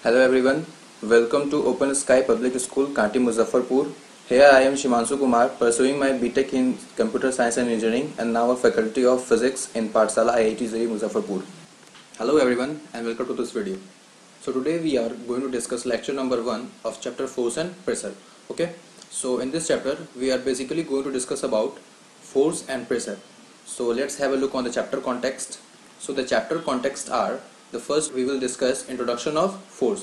Hello everyone, welcome to Open Sky Public School, Kanti, Muzaffarpur. Here I am Shimanshu Kumar, pursuing my BTech in Computer Science and Engineering and now a Faculty of Physics in Pathshala IIT JEE Muzaffarpur. Hello everyone and welcome to this video. So today we are going to discuss lecture number 1 of chapter Force and Pressure. Okay, so in this chapter we are basically going to discuss about force and pressure. So let's have a look on the chapter context. So the chapter context are, the first we will discuss introduction of force.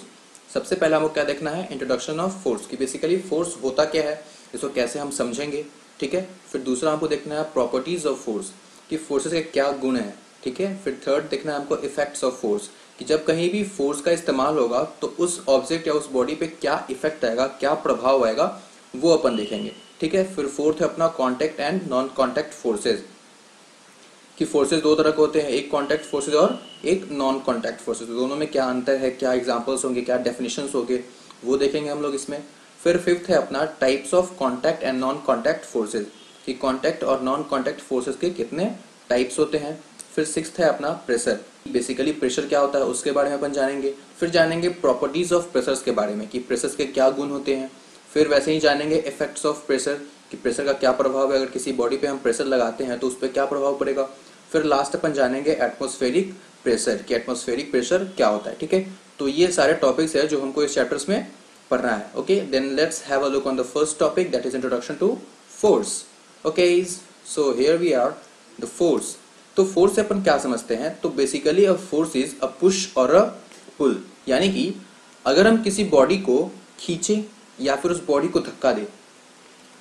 सबसे पहले हमको क्या देखना है, introduction of force, कि basically force होता क्या है, इसको कैसे हम समझेंगे, ठीक है। फिर दूसरा हमको देखना है प्रॉपर्टीज ऑफ फोर्स, कि फोर्सेस के क्या गुण हैं, ठीक है। फिर थर्ड देखना है हमको इफेक्ट्स ऑफ फोर्स, कि जब कहीं भी फोर्स का इस्तेमाल होगा तो उस ऑब्जेक्ट या उस बॉडी पे क्या इफेक्ट आएगा, क्या प्रभाव आएगा, वो अपन देखेंगे, ठीक है। फिर फोर्थ है अपना contact and non contact forces, कि फोर्सेज दो तरह के होते हैं, एक कॉन्टैक्ट फोर्सेज और एक नॉन कॉन्टैक्ट फोर्सेज। दोनों में क्या अंतर है, क्या एग्जांपल्स होंगे, क्या डेफिनेशंस होंगे, वो देखेंगे हम लोग इसमें। फिर फिफ्थ है अपना types of contact and non contact forces, कि कॉन्टैक्ट और नॉन कॉन्टैक्ट फोर्सेज के कितने टाइप्स होते हैं। फिर सिक्स्थ है अपना प्रेशर, बेसिकली प्रेशर क्या होता है उसके बारे में अपन जानेंगे। फिर जानेंगे प्रॉपर्टीज ऑफ प्रेशर्स के बारे में, कि प्रेशर्स के क्या गुण होते हैं। फिर वैसे ही जानेंगे इफेक्ट्स ऑफ प्रेशर, कि प्रेशर का क्या प्रभाव है, अगर किसी बॉडी पे हम प्रेशर लगाते हैं तो उस पर क्या प्रभाव पड़ेगा। फिर लास्ट अपन जानेंगे एटमॉस्फेरिक प्रेशर, कि एटमॉस्फेरिक प्रेशर क्या होता है, ठीक है। तो ये सारे टॉपिक्स है जो हमको इस चैप्टर्स में पढ़ना है। Okay, then let's have a look on the first topic, that is introduction to force. Okay, so here we are the force. तो फोर्स से अपन क्या समझते हैं, तो basically a force is a push और अ पुल, यानी कि अगर हम किसी बॉडी को खींचे या फिर उस बॉडी को धक्का दे,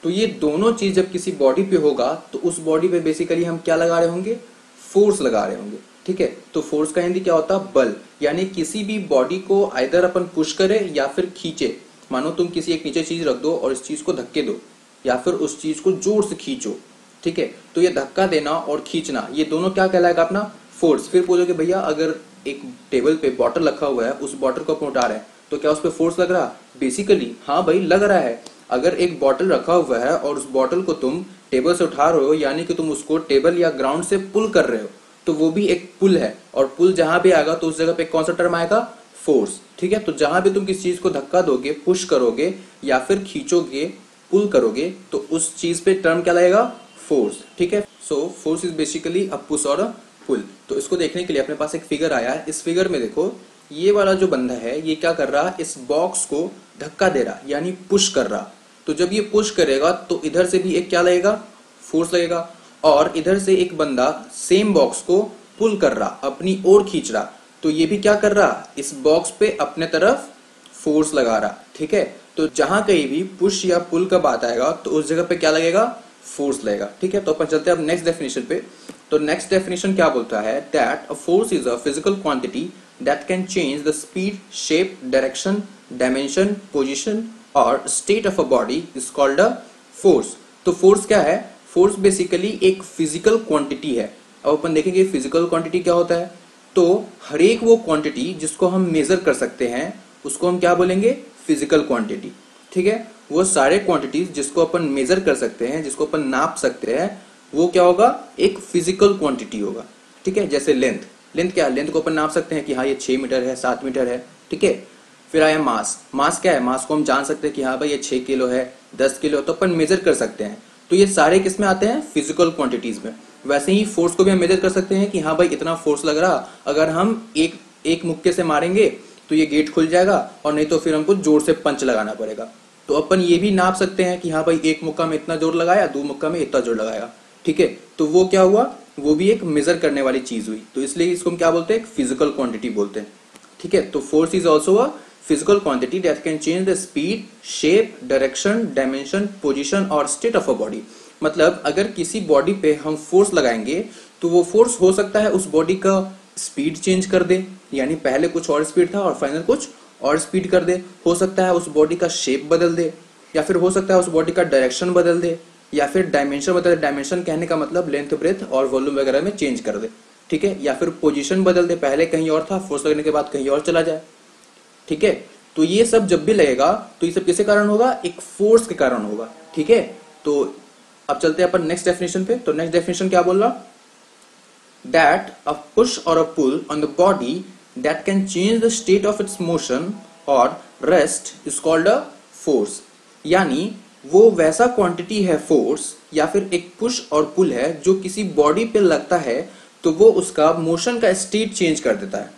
तो ये दोनों चीज जब किसी बॉडी पे होगा तो उस बॉडी पे बेसिकली हम क्या लगा रहे होंगे, फोर्स लगा रहे होंगे, ठीक है। तो फोर्स का हिंदी क्या होता है, बल। यानी किसी भी बॉडी को आइदर अपन पुश करें या फिर खींचे। मानो तुम किसी एक नीचे चीज रख दो और इस चीज को धक्के दो, या फिर उस चीज को जोर से खींचो, ठीक है। तो ये धक्का देना और खींचना, ये दोनों क्या कहलाएगा, अपना फोर्स। फिर बोलोगे भैया अगर एक टेबल पे बॉटल रखा हुआ है, उस बॉटल को अपन उठा रहे हैं, तो क्या उस पर फोर्स लग रहा, बेसिकली हाँ भाई लग रहा है। अगर एक बॉटल रखा हुआ है और उस बॉटल को तुम टेबल से उठा रहे हो, यानी कि तुम उसको टेबल या ग्राउंड से पुल कर रहे हो, तो वो भी एक पुल है। और पुल जहां भी आएगा तो उस जगह पे कौन सा टर्म आएगा, फोर्स, ठीक है। तो जहां भी तुम किसी चीज को धक्का दोगे, पुश करोगे या फिर खींचोगे, पुल करोगे, तो उस चीज पे टर्म क्या लगेगा, फोर्स, ठीक है। So force is basically a push और अ पुल। तो इसको देखने के लिए अपने पास एक फिगर आया है। इस फिगर में देखो, ये वाला जो बंदा है ये क्या कर रहा है, इस बॉक्स को धक्का दे रहा, यानी पुश कर रहा। तो जब ये पुश करेगा तो इधर से भी एक क्या लगेगा, फोर्स लगेगा। और इधर से एक बंदा सेम बॉक्स को पुल कर रहा, अपनी ओर खींच रहा, तो ये भी क्या कर रहा, इस बॉक्स पे अपने तरफ फोर्स लगा रहा, ठीक है। तो जहां कहीं भी पुश या पुल का बात आएगा तो उस जगह पे क्या लगेगा, फोर्स लगेगा, ठीक है। तो अपन चलते हैं अब नेक्स्ट डेफिनेशन पे। तो नेक्स्ट डेफिनेशन क्या बोलता है, that a force is a physical quantity that can change the speed, shape, direction, dimension, position और state of a body is called a force. तो फोर्स क्या है, फोर्स बेसिकली एक फिजिकल क्वांटिटी है। अब अपन देखेंगे फिजिकल क्वांटिटी क्या होता है। तो हर एक वो क्वांटिटी जिसको हम मेजर कर सकते हैं उसको हम क्या बोलेंगे, फिजिकल क्वांटिटी, ठीक है। वो सारे क्वांटिटीज जिसको अपन मेजर कर सकते हैं, जिसको अपन नाप सकते हैं, वो क्या होगा, एक फिजिकल क्वांटिटी होगा, ठीक है। जैसे लेंथ, लेंथ क्या है, लेंथ को अपन नाप सकते हैं कि हाँ ये 6 मीटर है, 7 मीटर है, ठीक है। फिर आया मास, मास क्या है, मास को हम जान सकते हैं कि हाँ भाई ये 6 किलो है, 10 किलो, तो अपन मेजर कर सकते हैं। तो ये सारे किस में आते हैं, फिजिकल क्वांटिटीज में। वैसे ही फोर्स को भी हम मेजर कर सकते हैं कि हाँ भाई इतना फोर्स लग रहा, अगर हम एक मुक्के से मारेंगे तो ये गेट खुल जाएगा, और नहीं तो फिर हमको जोर से पंच लगाना पड़ेगा। तो अपन ये भी नाप सकते हैं कि हाँ भाई एक मुक्का में इतना जोर लगाया, 2 मुक्का में इतना जोर लगाया, ठीक है। तो वो क्या हुआ, वो भी एक मेजर करने वाली चीज हुई। तो इसलिए इसको हम क्या बोलते हैं, फिजिकल क्वांटिटी बोलते हैं, ठीक है। तो force is also a physical quantity that can change the speed, shape, direction, dimension, position और state of a body। मतलब अगर किसी बॉडी पे हम फोर्स लगाएंगे तो वो फोर्स हो सकता है उस बॉडी का स्पीड चेंज कर दे, यानी पहले कुछ और स्पीड था और फाइनल कुछ और स्पीड कर दे। हो सकता है उस बॉडी का शेप बदल दे, या फिर हो सकता है उस बॉडी का डायरेक्शन बदल दे, या फिर डायमेंशन बदल दे। डायमेंशन कहने का मतलब लेंथ, ब्रेथ और वॉल्यूम वगैरह में चेंज कर दे, ठीक है। या फिर पोजीशन बदल दे, पहले कहीं और था, फोर्स लगने के बाद कहीं और चला जाए, ठीक है। तो ये सब जब भी लगेगा तो ये सब किसके कारण होगा, एक फोर्स के कारण होगा, ठीक है। तो अब चलते हैं अपन नेक्स्ट डेफिनेशन पे। तो नेक्स्ट डेफिनेशन क्या बोल रहा, दैट अ पुश और a pull on the body that can change the state of its motion और rest is called a force. यानी वो वैसा क्वांटिटी है फोर्स या फिर एक पुश और पुल है जो किसी बॉडी पे लगता है तो वो उसका मोशन का स्टेट चेंज कर देता है।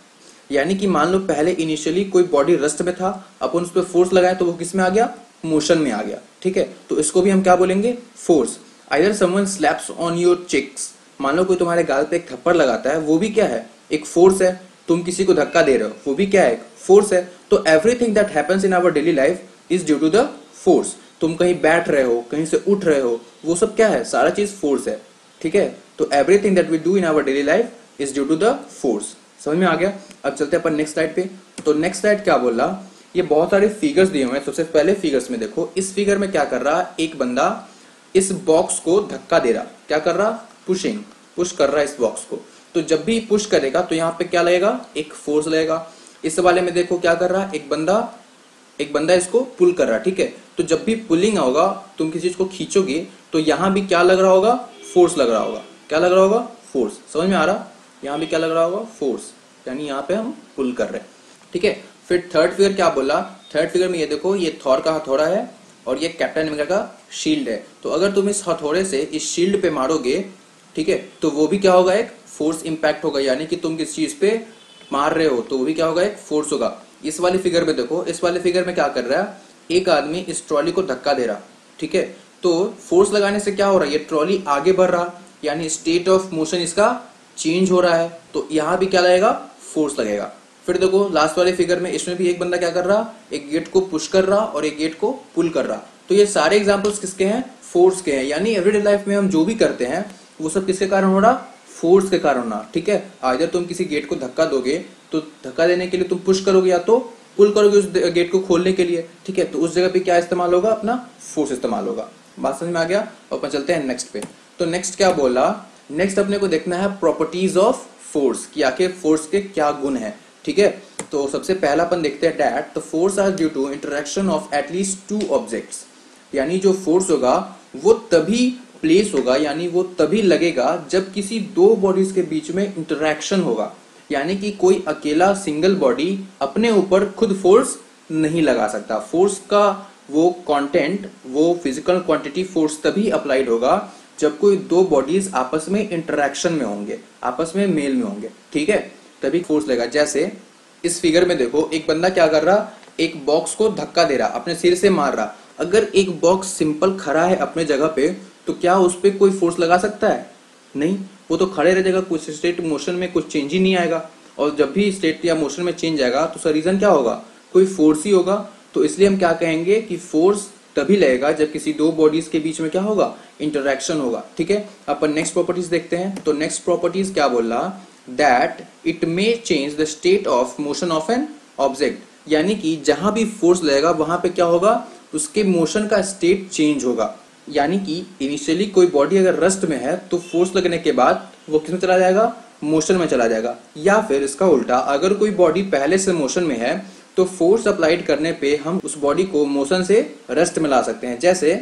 यानी कि मान लो पहले इनिशियली कोई बॉडी रेस्ट में था, अपन उस पर फोर्स लगाए तो वो किस में आ गया, मोशन में आ गया। ठीक है, तो इसको भी हम क्या बोलेंगे, force. Either someone slaps on your cheeks, मान लो कोई तुम्हारे गाल पे एक थप्पड़ लगाता है, वो भी क्या है, एक फोर्स है। तुम किसी को धक्का दे रहे हो, वो भी क्या है, फोर्स है। तो everything that happens in our daily life is due to the force. तुम कहीं बैठ रहे हो, कहीं से उठ रहे हो, वो सब क्या है, सारा चीज फोर्स है। ठीक है, तो everything that we do in our daily life is due to the force. समझ में आ गया। अब चलते हैं अपन नेक्स्ट स्लाइड पे। तो नेक्स्ट स्लाइड क्या बोल रहा, ये बहुत सारे फिगर्स दिए हुए हैं। सबसे पहले फिगर्स में देखो, इस फिगर में क्या कर रहा, एक बंदा इस बॉक्स को धक्का दे रहा, क्या कर रहा, पुशिंग, पुश कर रहा है इस बॉक्स को। तो जब भी पुश करेगा तो यहाँ पे क्या लगेगा, एक फोर्स लगेगा। इस वाले में देखो क्या कर रहा, एक बंदा इसको पुल कर रहा है। ठीक है, तो जब भी पुलिंग होगा, तुम किसी चीज को खींचोगे तो यहाँ भी क्या लग रहा होगा, फोर्स लग रहा होगा। क्या लग रहा होगा, फोर्स। समझ में आ रहा, यहाँ भी क्या लग रहा होगा, फोर्स, यानी यहाँ पे हम पुल कर रहे हैं। ठीक है, फिर थर्ड फिगर क्या बोला, थर्ड फिगर में ये देखो, ये थॉर का हथौड़ा है और ये कैप्टन अमेरिका का शील्ड है। तो अगर तुम इस हथौड़े से इस शील्ड पे मारोगे, ठीक है, तो वो भी क्या होगा, एक फोर्स इंपैक्ट होगा। यानी कि तुम किस चीज पे मार रहे हो तो वो भी क्या होगा, एक फोर्स होगा। इस वाली फिगर में देखो, इस वाले फिगर में क्या कर रहा है, एक आदमी इस ट्रॉली को धक्का दे रहा। ठीक है, तो फोर्स लगाने से क्या हो रहा है, ये ट्रॉली आगे बढ़ रहा, यानी स्टेट ऑफ मोशन इसका चेंज हो रहा है। तो यहाँ भी क्या लगेगा, फोर्स लगेगा। फिर देखो लास्ट वाले फिगर में, इसमें भी एक बंदा क्या कर रहा, एक गेट को पुश कर रहा और एक गेट को पुल कर रहा। तो ये सारे एग्जांपल्स किसके हैं, फोर्स के हैं। यानी एवरीडे लाइफ में हम जो भी करते हैं वो सब किसके कारण हो रहा, फोर्स के कारण होना। ठीक है, अगर तुम किसी गेट को धक्का दोगे तो धक्का देने के लिए तुम पुश करोगे या तो पुल करोगे उस गेट को खोलने के लिए। ठीक है, तो उस जगह पे क्या इस्तेमाल होगा, अपना फोर्स इस्तेमाल होगा। बात समझ में आ गया। और अपन चलते हैं नेक्स्ट पे। तो नेक्स्ट क्या बोला, नेक्स्ट अपने को देखना है प्रॉपर्टीज ऑफ फोर्स, कि आखिर फोर्स के क्या गुण है। ठीक है, तो सबसे पहला अपन देखते हैं that the force are due to interaction of at least two objects. यानी जो फोर्स होगा वो तभी प्लेस होगा, यानी वो तभी लगेगा जब किसी दो बॉडीज के बीच में इंटरेक्शन होगा। यानी कि कोई अकेला सिंगल बॉडी अपने ऊपर खुद फोर्स नहीं लगा सकता। फोर्स का वो कंटेंट, वो फिजिकल क्वांटिटी फोर्स तभी अप्लाइड होगा जब कोई दो बॉडीज आपस में इंटरेक्शन में होंगे, आपस में मेल में होंगे। ठीक है, तभी फोर्स लगेगा। जैसे इस फिगर में देखो, एक बंदा क्या कर रहा, एक बॉक्स को धक्का दे रहा, अपने सिर से मार रहा। अगर एक बॉक्स सिंपल खड़ा है अपने जगह पे तो क्या उस पर कोई फोर्स लगा सकता है, नहीं, वो तो खड़े रह जाएगा, कुछ स्टेट मोशन में कुछ चेंज ही नहीं आएगा। और जब भी स्टेट या मोशन में चेंज आएगा तो उसका रीजन क्या होगा, कोई फोर्स ही होगा। तो इसलिए हम क्या कहेंगे कि फोर्स तभी लगेगा जब किसी दो बॉडीज के बीच में क्या होगा, इंटरेक्शन होगा। ठीक है, अपन नेक्स्ट प्रॉपर्टीज देखते हैं। तो नेक्स्ट प्रॉपर्टीज क्या बोल रहा, that it may change the state of motion of an object. यानी कि जहां भी फोर्स लगेगा वहां पे क्या होगा, उसके मोशन का स्टेट चेंज होगा। यानी कि इनिशियली कोई बॉडी अगर रेस्ट में है तो फोर्स लगने के बाद वो किस में चला जाएगा, मोशन में चला जाएगा। या फिर इसका उल्टा, अगर कोई बॉडी पहले से मोशन में है तो फोर्स अप्लाइड करने पे हम उस बॉडी को मोशन से रेस्ट में ला सकते हैं। जैसे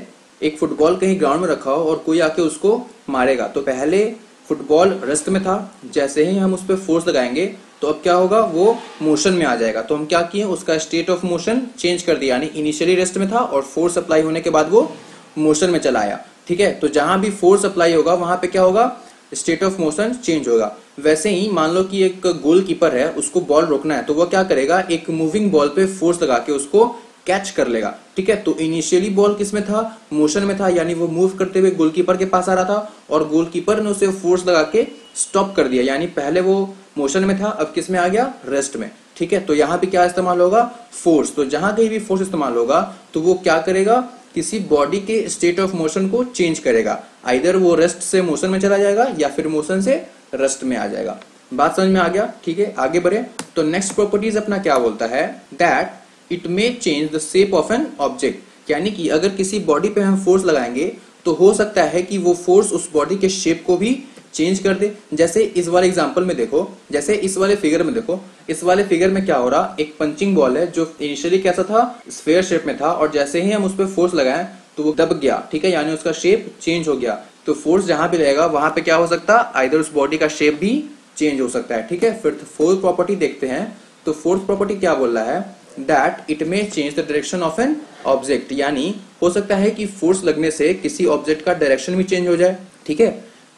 एक फुटबॉल कहीं ग्राउंड में रखा हो और कोई आके उसको मारेगा, तो पहले फुटबॉल रेस्ट में था, जैसे ही हम उस पर फोर्स लगाएंगे तो अब क्या होगा, वो मोशन में आ जाएगा। तो हम क्या किए, उसका स्टेट ऑफ मोशन चेंज कर दिया। यानी इनिशियली रेस्ट में था और फोर्स अप्लाई होने के बाद वो मोशन में चला आया। ठीक है, तो जहां भी फोर्स अप्लाई होगा वहां पे क्या होगा, स्टेट ऑफ मोशन चेंज होगा। वैसे ही मान लो कि एक गोलकीपर है, उसको बॉल रोकना है, तो वह क्या करेगा, एक मूविंग बॉल पे फोर्स लगा के उसको कैच कर लेगा। ठीक है, तो इनिशियली बॉल किस में था, मोशन में था, यानी वो मूव करते हुए गोलकीपर के पास आ रहा था और गोलकीपर ने उसे फोर्स लगा के स्टॉप कर दिया। यानी पहले वो मोशन में था, अब किस में आ गया, रेस्ट में। ठीक है, तो यहाँ पे क्या इस्तेमाल होगा, फोर्स। तो जहां कहीं भी फोर्स इस्तेमाल होगा तो वो क्या करेगा, किसी बॉडी के स्टेट ऑफ मोशन को चेंज करेगा। आइदर वो रेस्ट से मोशन में चला जाएगा या फिर मोशन से रेस्ट में आ जाएगा। बात समझ में आ गया। ठीक है, आगे बढ़े। तो नेक्स्ट प्रॉपर्टीज अपना क्या बोलता है, that it may change the shape of an object. यानी कि अगर किसी बॉडी पे हम फोर्स लगाएंगे तो हो सकता है कि वो फोर्स उस बॉडी के शेप को भी चेंज कर दे। जैसे इस वाले एग्जांपल में देखो, जैसे इस वाले फिगर में देखो, इस वाले फिगर में क्या हो रहा, एक पंचिंग बॉल है जो इनिशियली कैसा था, स्फेयर शेप में था, और जैसे ही हम उस पर फोर्स लगाएं तो वो दब गया। ठीक है, यानी उसका शेप चेंज हो गया। तो फोर्स जहां भी रहेगा वहां पे क्या हो सकता है, आइदर उस बॉडी का शेप भी चेंज हो सकता है। ठीक है, फिर फोर्थ प्रॉपर्टी देखते हैं। तो फोर्थ प्रॉपर्टी क्या बोल रहा है, that it may change the direction of an object, यानी हो सकता है कि फोर्स लगने से किसी ऑब्जेक्ट का डायरेक्शन भी चेंज हो जाए। ठीक है,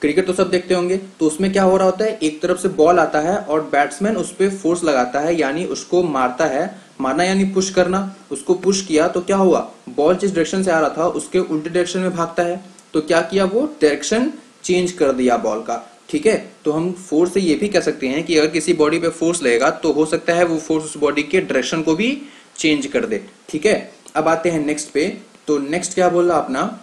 क्रिकेट तो सब देखते होंगे, तो उसमें क्या हो रहा होता है, एक तरफ से बॉल आता है और बैट्समैन उस पर फोर्स लगाता है, यानी उसको मारता है, मारना यानी पुश करना, उसको पुश किया तो क्या हुआ, बॉल जिस डायरेक्शन से आ रहा था उसके उल्टे डायरेक्शन में भागता है, तो क्या किया, वो डायरेक्शन चेंज कर दिया बॉल का। ठीक है, तो हम फोर्स से ये भी कह सकते हैं कि अगर किसी बॉडी पे फोर्स लगेगा तो हो सकता है वो फोर्स उस बॉडी के डायरेक्शन को भी चेंज कर दे। ठीक है, अब आते हैं नेक्स्ट पे। तो नेक्स्ट क्या बोल रहा अपना,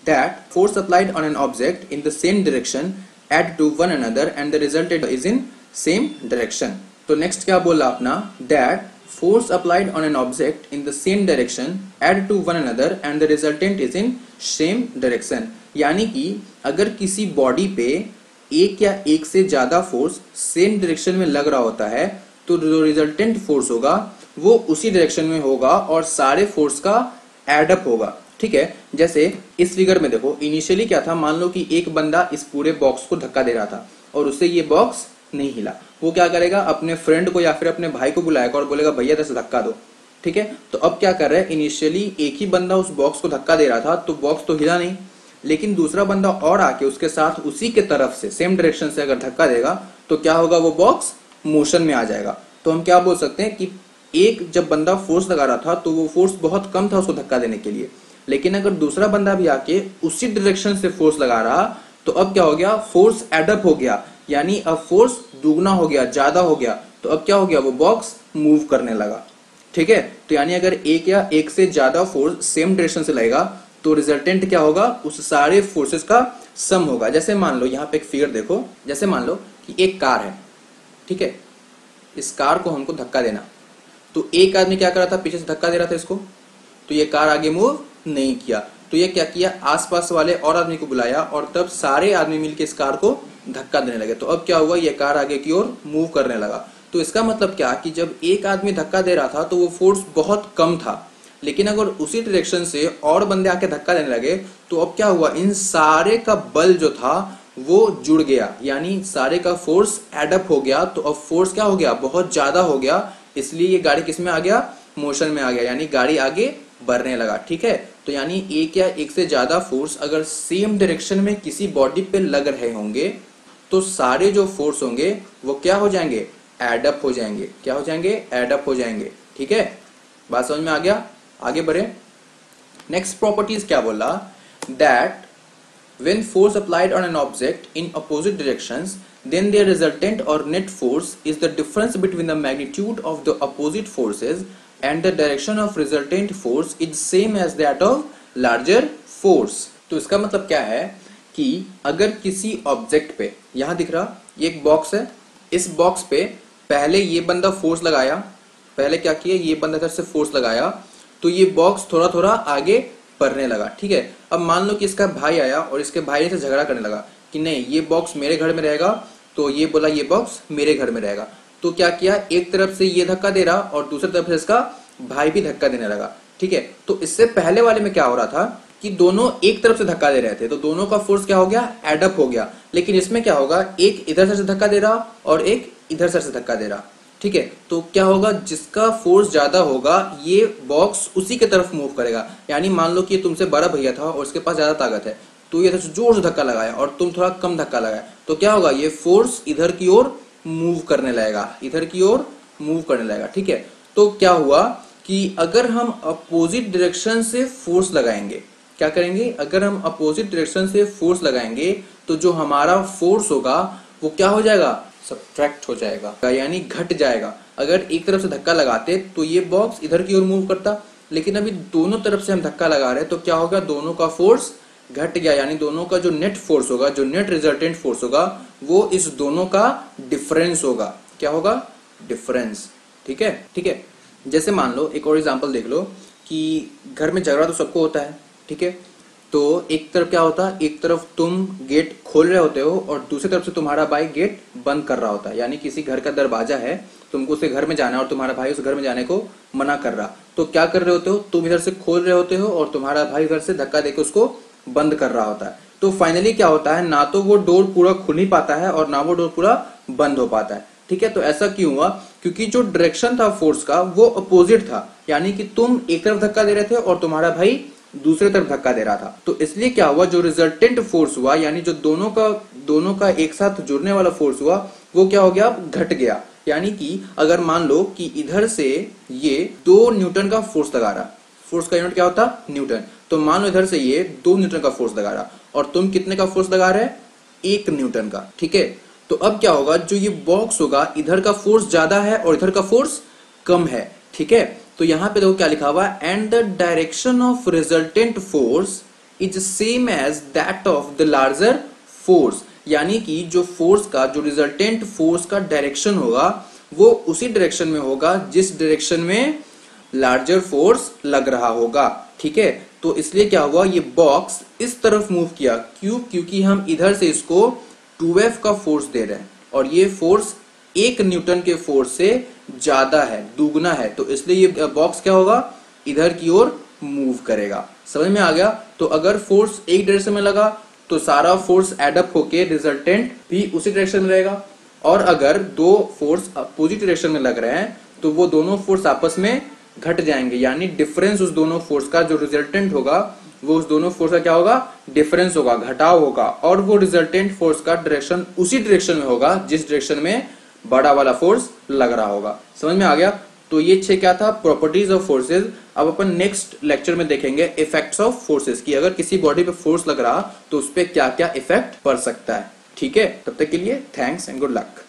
that force applied on an object in the same direction add to one another and the resultant is in same direction। तो नेक्स्ट क्या बोला अपना, that force applied on an object in the same direction add to one another and the resultant is in same direction, यानी कि अगर किसी body पे एक या एक से ज्यादा फोर्स सेम डायरेक्शन में लग रहा होता है तो जो रिजल्टेंट फोर्स होगा वो उसी डायरेक्शन में होगा और सारे फोर्स का एडअप होगा। ठीक है, जैसे इस फिगर में देखो, इनिशियली क्या था, मान लो कि एक बंदा इस पूरे बॉक्स को धक्का दे रहा था और उससे ये बॉक्स नहीं हिला, वो क्या करेगा, अपने फ्रेंड को या फिर अपने भाई को बुलाएगा और बोलेगा भैया इधर से धक्का दो। ठीक है, तो अब क्या कर रहा है, इनिशियली एक ही बंदा उस बॉक्स को धक्का दे रहा था तो बॉक्स तो हिला नहीं, लेकिन दूसरा बंदा और आके उसके साथ उसी के तरफ से सेम डायरेक्शन से अगर धक्का देगा तो क्या होगा, वो बॉक्स मोशन में आ जाएगा। तो हम क्या बोल सकते हैं कि एक जब बंदा फोर्स लगा रहा था तो वो फोर्स बहुत कम था उसको धक्का देने के लिए, लेकिन अगर दूसरा बंदा भी आके उसी डायरेक्शन से फोर्स लगा रहा तो अब क्या हो गया, फोर्स एडअप हो गया, यानी अब फोर्स दुगना हो गया, ज्यादा हो गया, तो अब क्या हो गया, वो बॉक्स मूव करने लगा। ठीक है, तो यानी अगर एक या एक से ज्यादा फोर्स सेम डायरेक्शन से लगेगा तो रिजल्टेंट क्या होगा, उस सारे फोर्सेस का सम होगा। जैसे मान लो यहाँ पे एक फिगर देखो, जैसे मान लो कि एक कार है, ठीक है, इस कार को हमको धक्का देना, तो एक आदमी क्या कर रहा था, पीछे से धक्का दे रहा था इसको, तो ये कार आगे मूव नहीं किया, तो ये क्या किया, आसपास वाले और आदमी को बुलाया और तब सारे आदमी मिलकर इस कार को धक्का देने लगे, तो अब क्या हुआ, ये कार आगे की ओर मूव करने लगा। तो इसका मतलब क्या कि जब एक आदमी धक्का दे रहा था तो वो फोर्स बहुत कम था, लेकिन अगर उसी डायरेक्शन से और बंदे आके धक्का देने लगे तो अब क्या हुआ, इन सारे का बल जो था वो जुड़ गया, यानी सारे का फोर्स एडअप हो गया, तो अब फोर्स क्या हो गया, बहुत ज्यादा हो गया, इसलिए ये गाड़ी किस में आ गया, मोशन में आ गया, यानी गाड़ी आगे बढ़ने लगा। ठीक है, तो यानी एक या एक से ज्यादा फोर्स अगर सेम डायरेक्शन में किसी बॉडी पे लग रहे होंगे तो सारे जो फोर्स होंगे वो क्या हो जाएंगे, एडअप हो जाएंगे। क्या हो जाएंगे, एडअप हो जाएंगे। ठीक है, बात समझ में आ गया, आगे बढ़े। नेक्स्ट प्रॉपर्टीज क्या बोला, that when force applied on an object in opposite directions then their resultant or net force is the difference between the magnitude of the opposite forces and the direction of resultant force is same as that of larger force। तो इसका मतलब क्या है कि अगर किसी object पे, यहां दिख रहा ये एक बॉक्स है, इस बॉक्स पे पहले ये बंदा फोर्स लगाया, पहले क्या किया, ये बंदा इधर से फोर्स लगाया तो ये बॉक्स थोड़ा थोड़ा आगे बढ़ने लगा। ठीक है, अब मान लो कि इसका भाई आया और इसके भाई से झगड़ा करने लगा कि नहीं ये बॉक्स मेरे घर में रहेगा, तो ये बोला ये बॉक्स मेरे घर में रहेगा, तो क्या किया, एक तरफ से ये धक्का दे रहा और दूसरी तरफ से इसका भाई भी धक्का देने लगा। ठीक है, तो इससे पहले वाले में क्या हो रहा था कि दोनों एक तरफ से धक्का दे रहे थे तो दोनों का फोर्स क्या हो गया, एडअप हो गया, लेकिन इसमें क्या होगा, एक इधर से धक्का दे रहा और एक इधर से धक्का दे रहा। ठीक है, तो क्या होगा, जिसका फोर्स ज्यादा होगा ये बॉक्स उसी के तरफ मूव करेगा, यानी मान लो कि तुमसे बड़ा भैया था और उसके पास ज्यादा ताकत है, तो ये जोर से धक्का लगाया और तुम थोड़ा कम धक्का लगाया, तो क्या होगा, ये फोर्स इधर की ओर मूव करने लगेगा, इधर की ओर मूव करने लगेगा। ठीक है, तो क्या हुआ कि अगर हम अपोजिट डायरेक्शन से फोर्स लगाएंगे, क्या करेंगे, अगर हम अपोजिट डायरेक्शन से फोर्स लगाएंगे तो जो हमारा फोर्स होगा वो क्या हो जाएगा, सब्ट्रैक्ट हो जाएगा, यानी घट जाएगा। अगर एक तरफ से धक्का लगाते तो ये बॉक्स इधर की ओर मूव करता, लेकिन अभी दोनों तरफ से हम धक्का लगा रहे हैं तो क्या होगा, दोनों का फोर्स घट गया, यानी दोनों का जो नेट फोर्स होगा, जो नेट रिजल्टेंट फोर्स होगा वो इस दोनों का डिफरेंस होगा। क्या होगा, डिफरेंस। ठीक है, ठीक है, जैसे मान लो एक और एग्जांपल देख लो कि घर में झगड़ा तो सबको होता है। ठीक है, तो एक तरफ क्या होता है, एक तरफ तुम गेट खोल रहे होते हो और दूसरी तरफ से तुम्हारा भाई गेट बंद कर रहा होता है, यानी किसी घर का दरवाजा है, तुमको उसके घर में जाना है और तुम्हारा भाई उस घर में जाने को मना कर रहा, तो क्या कर रहे होते हो, तुम इधर से खोल रहे होते हो और तुम्हारा भाई इधर से धक्का देकर उसको बंद कर रहा होता है। तो फाइनली क्या होता है, ना तो वो डोर पूरा खुल नहीं पाता है और ना वो डोर पूरा बंद हो पाता है। ठीक है, तो ऐसा क्यों हुआ, क्योंकि जो डायरेक्शन था फोर्स का वो अपोजिट था, यानी कि तुम एक तरफ धक्का दे रहे थे और तुम्हारा भाई दूसरे तरफ धक्का दे रहा था। तो इसलिए क्या हुआ, जो रिजल्टेंट फोर्स हुआ यानी जो दोनों का एक साथ जुड़ने वाला फोर्स हुआ वो क्या हो गया, घट गया। यानी कि अगर मान लो कि इधर से ये 2 न्यूटन का फोर्स लगा रहा, फोर्स का यूनिट क्या होता, न्यूटन, तो मान लो इधर से ये 2 न्यूटन का फोर्स लगा रहा और तुम कितने का फोर्स लगा रहे, 1 न्यूटन का, ठीक है। तो अब क्या होगा, जो ये बॉक्स होगा इधर का फोर्स ज्यादा है और इधर का फोर्स कम है, ठीक है। तो यहां पे देखो क्या लिखा हुआ है, and the direction of resultant force is same as that of the larger force, यानी कि जो फोर्स का, जो रिजल्टेंट फोर्स का डायरेक्शन होगा वो उसी डायरेक्शन में होगा जिस डायरेक्शन में लार्जर फोर्स लग रहा होगा, ठीक है। तो इसलिए क्या हुआ, ये बॉक्स इस तरफ मूव किया, क्यों, क्योंकि हम इधर से इसको 2F का फोर्स दे रहे हैं और ये फोर्स 1 न्यूटन के फोर्स से ज्यादा है, दुगना है, तो इसलिए ये बॉक्स क्या होगा, इधर की ओर मूव करेगा। समझ में आ गया। तो अगर फोर्स एक डायरेक्शन में लगा तो सारा फोर्स एडअप होके रिजल्टेंट भी उसी डायरेक्शन में रहेगा, और अगर 2 फोर्स अपोजिट डायरेक्शन में लग रहे हैं तो वो दोनों फोर्स आपस में घट जाएंगे, यानी डिफरेंस उस दोनों फोर्स का, जो रिजल्टेंट होगा वो उस दोनों फोर्स का क्या होगा, डिफरेंस होगा, घटाव होगा, और वो रिजल्टेंट फोर्स का डायरेक्शन उसी डायरेक्शन में होगा जिस डायरेक्शन में बड़ा वाला फोर्स लग रहा होगा। समझ में आ गया। तो ये 6 क्या था, प्रॉपर्टीज ऑफ फोर्सेज। अब अपन नेक्स्ट लेक्चर में देखेंगे इफेक्ट्स ऑफ फोर्सेज की, अगर किसी बॉडी पे फोर्स लग रहा तो उस पर क्या क्या इफेक्ट पड़ सकता है, ठीक है। तब तक के लिए थैंक्स एंड गुड लक।